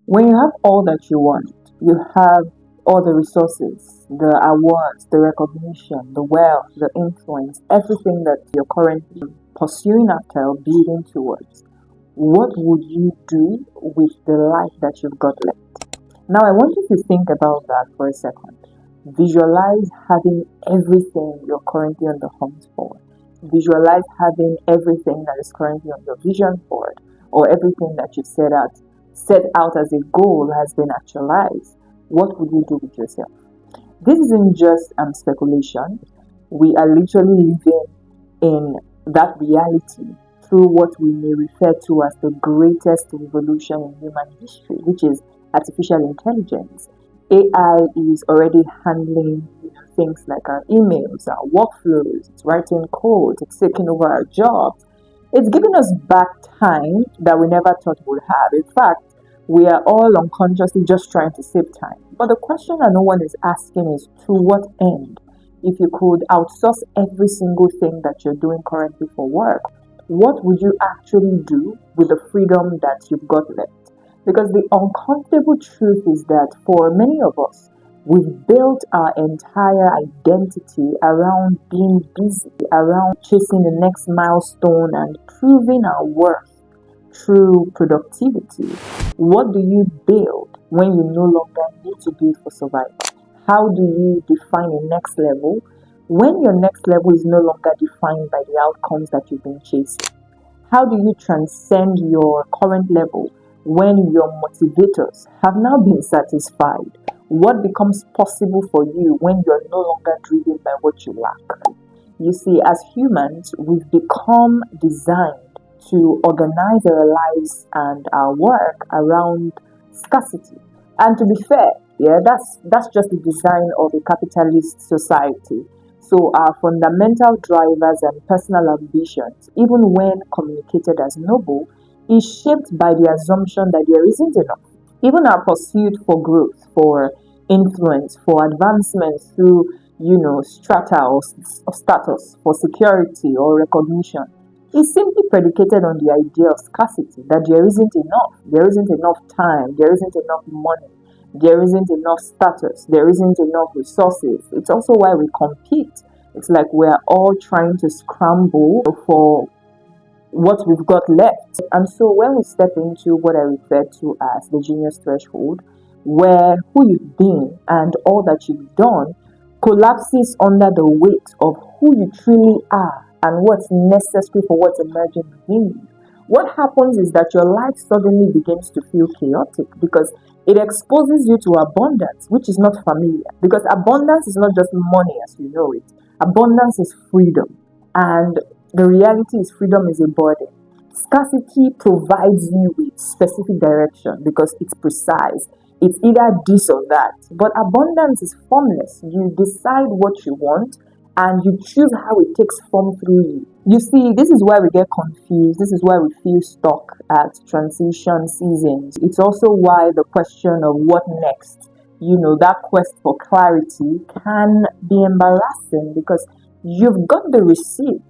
When you have all that you want, you have all the resources, the awards, the recognition, the wealth, the influence, everything that you're currently pursuing after or building towards. What would you do with the life that you've got left? Now, I want you to think about that for a second. Visualize having everything you're currently on the hunt for. Visualize having everything that is currently on your vision board, or everything that you've set out as a goal has been actualized. What would you do with yourself? This isn't just speculation. We are literally living in that reality through what we may refer to as the greatest revolution in human history, which is artificial intelligence. AI is already handling things like our emails, our workflows, it's writing code, it's taking over our jobs. It's giving us back time that we never thought we'd have. In fact, we are all unconsciously just trying to save time. But the question that no one is asking is, to what end? If you could outsource every single thing that you're doing currently for work, what would you actually do with the freedom that you've got left? Because the uncomfortable truth is that for many of us, we've built our entire identity around being busy, around chasing the next milestone and proving our worth through productivity. What do you build when you no longer need to build for survival? How do you define a next level when your next level is no longer defined by the outcomes that you've been chasing? How do you transcend your current level when your motivators have now been satisfied? What becomes possible for you when you're no longer driven by what you lack? You see, as humans, we've become designed to organize our lives and our work around scarcity. And to be fair, that's just the design of a capitalist society. So our fundamental drivers and personal ambitions, even when communicated as noble, is shaped by the assumption that there isn't enough. Even our pursuit for growth, for influence, for advancement through, strata or status, for security or recognition, is simply predicated on the idea of scarcity, that there isn't enough time, there isn't enough money, there isn't enough status, there isn't enough resources. It's also why we compete. It's like we're all trying to scramble for what we've got left. And so when we step into what I refer to as the genius threshold, where who you've been and all that you've done collapses under the weight of who you truly are and what's necessary for what's emerging within you, what happens is that your life suddenly begins to feel chaotic because it exposes you to abundance, which is not familiar. Because abundance is not just money as you know it. Abundance is freedom. And the reality is freedom is a burden. Scarcity provides you with specific direction because it's precise. It's either this or that. But abundance is formless. You decide what you want and you choose how it takes form through you. You see, this is why we get confused. This is why we feel stuck at transition seasons. It's also why the question of what next, that quest for clarity can be embarrassing because you've got the receipt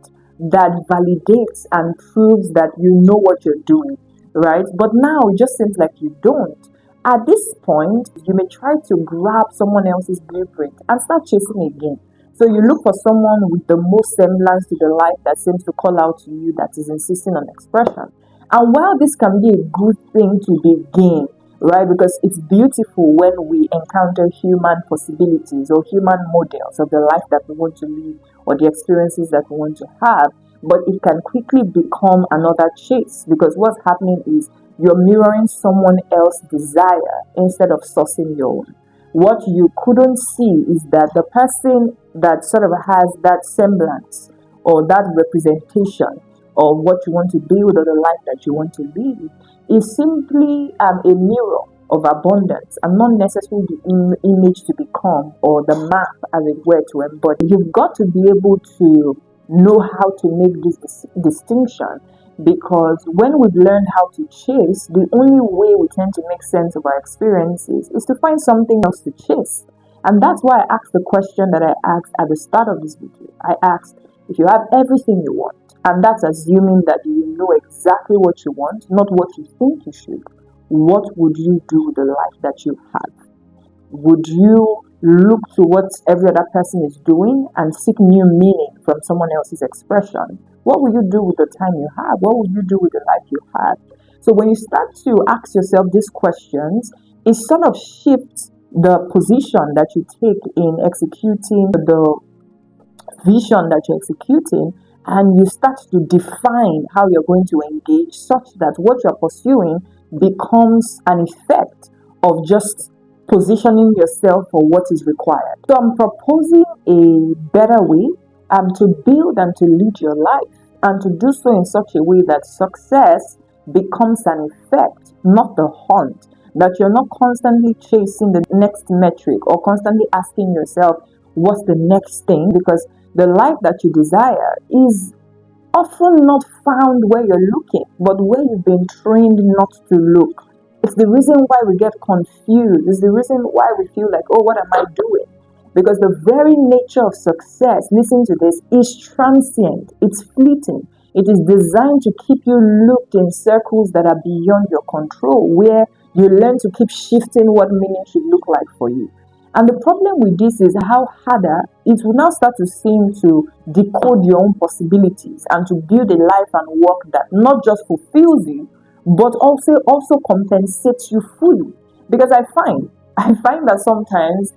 that validates and proves that you know what you're doing, right? But now it just seems like you don't. At this point, you may try to grab someone else's blueprint and start chasing again. So you look for someone with the most semblance to the life that seems to call out to you, that is insisting on expression. And while this can be a good thing to begin, right, because it's beautiful when we encounter human possibilities or human models of the life that we want to live or the experiences that we want to have, but it can quickly become another chase because what's happening is you're mirroring someone else's desire instead of sourcing your own. What you couldn't see is that the person that sort of has that semblance or that representation of what you want to build or the life that you want to live is simply a mirror of abundance and not necessarily the image to become or the map, as it were, to embody. You've got to be able to know how to make this distinction because when we've learned how to chase, the only way we tend to make sense of our experiences is to find something else to chase. And that's why I asked the question that I asked at the start of this video. I asked, if you have everything you want, and that's assuming that you know exactly what you want, not what you think you should, what would you do with the life that you have? Would you look to what every other person is doing and seek new meaning from someone else's expression? What will you do with the time you have? What will you do with the life you have? So when you start to ask yourself these questions, it sort of shifts the position that you take in executing the vision that you're executing, and you start to define how you're going to engage such that what you're pursuing becomes an effect of just positioning yourself for what is required. So I'm proposing a better way to build and to lead your life, and to do so in such a way that success becomes an effect, not the hunt. That you're not constantly chasing the next metric or constantly asking yourself, what's the next thing? Because the life that you desire is often not found where you're looking, but where you've been trained not to look. It's the reason why we get confused. It's the reason why we feel like, oh, what am I doing? Because the very nature of success, listen to this, is transient. It's fleeting. It is designed to keep you looped in circles that are beyond your control, where you learn to keep shifting what meaning should look like for you. And the problem with this is how harder it will now start to seem to decode your own possibilities and to build a life and work that not just fulfills you, but also compensates you fully. Because I find that sometimes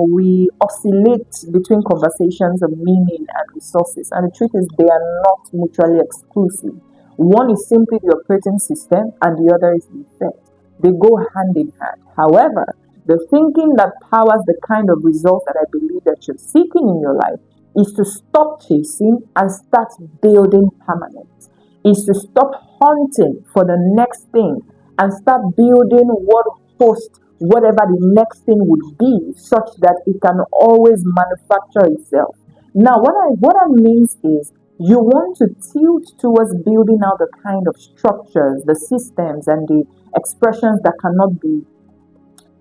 we oscillate between conversations of meaning and resources, and the truth is they are not mutually exclusive. One is simply the operating system, and the other is the effect. They go hand in hand. However, the thinking that powers the kind of results that I believe that you're seeking in your life is to stop chasing and start building permanence. Is to stop hunting for the next thing and start building what hosts whatever the next thing would be, such that it can always manufacture itself. Now, what I means is you want to tilt towards building out the kind of structures, the systems, and the expressions that cannot be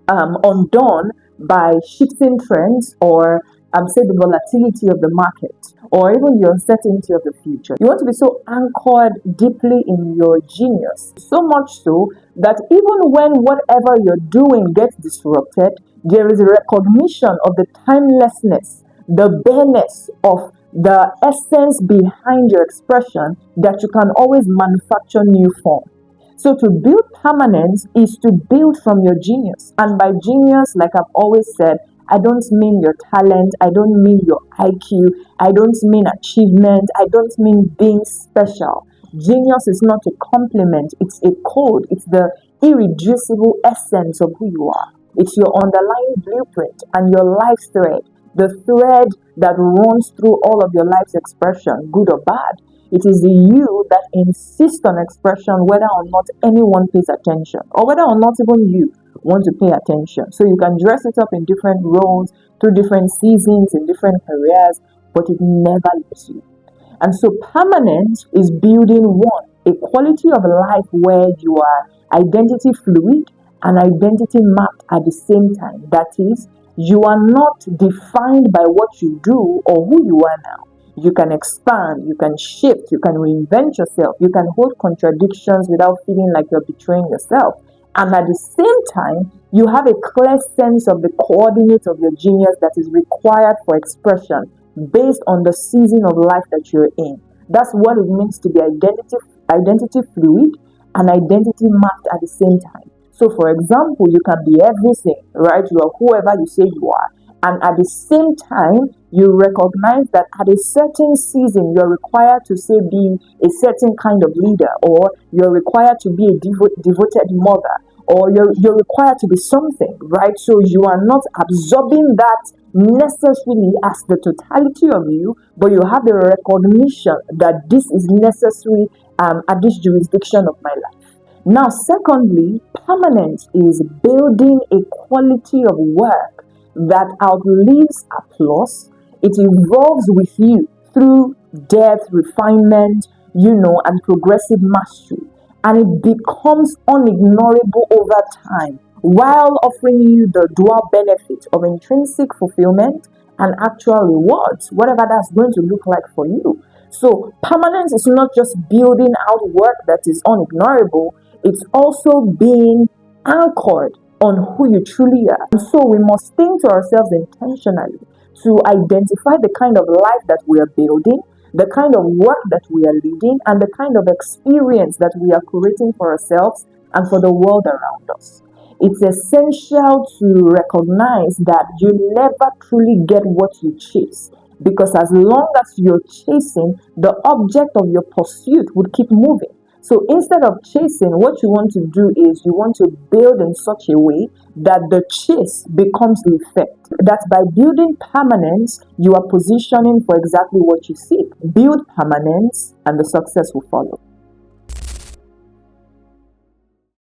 undone by shifting trends or say the volatility of the market or even the uncertainty of the future. You want to be so anchored deeply in your genius, so much so that even when whatever you're doing gets disrupted, there is a recognition of the timelessness, the bareness of the essence behind your expression, that you can always manufacture new form. So to build permanence is to build from your genius. And by genius, like I've always said, I don't mean your talent, I don't mean your IQ, I don't mean achievement, I don't mean being special. Genius is not a compliment, it's a code, it's the irreducible essence of who you are. It's your underlying blueprint and your life thread, the thread that runs through all of your life's expression, good or bad. It is the you that insists on expression whether or not anyone pays attention, or whether or not even you want to pay attention. So you can dress it up in different roles, through different seasons, in different careers, but it never leaves you. And so permanence is building one, a quality of life where you are identity fluid and identity mapped at the same time. That is, you are not defined by what you do or who you are now. You can expand, you can shift, you can reinvent yourself, you can hold contradictions without feeling like you're betraying yourself. And at the same time, you have a clear sense of the coordinate of your genius that is required for expression based on the season of life that you're in. That's what it means to be identity fluid and identity mapped at the same time. So for example, you can be everything, right? You are whoever you say you are. And at the same time, you recognize that at a certain season, you're required to say be a certain kind of leader, or you're required to be a devoted mother, or you're required to be something, right? So you are not absorbing that necessarily as the totality of you, but you have the recognition that this is necessary at this jurisdiction of my life. Now, secondly, permanence is building a quality of work that outlives applause. It evolves with you through depth, refinement, and progressive mastery. And it becomes unignorable over time while offering you the dual benefit of intrinsic fulfillment and actual rewards, whatever that's going to look like for you. So permanence is not just building out work that is unignorable. It's also being anchored on who you truly are. And so we must think to ourselves intentionally to identify the kind of life that we are building, the kind of work that we are leading, and the kind of experience that we are creating for ourselves and for the world around us. It's essential to recognize that you never truly get what you chase, because as long as you're chasing, the object of your pursuit would keep moving. So instead of chasing, what you want to do is you want to build in such a way that the chase becomes the effect. That by building permanence, you are positioning for exactly what you seek. Build permanence and the success will follow.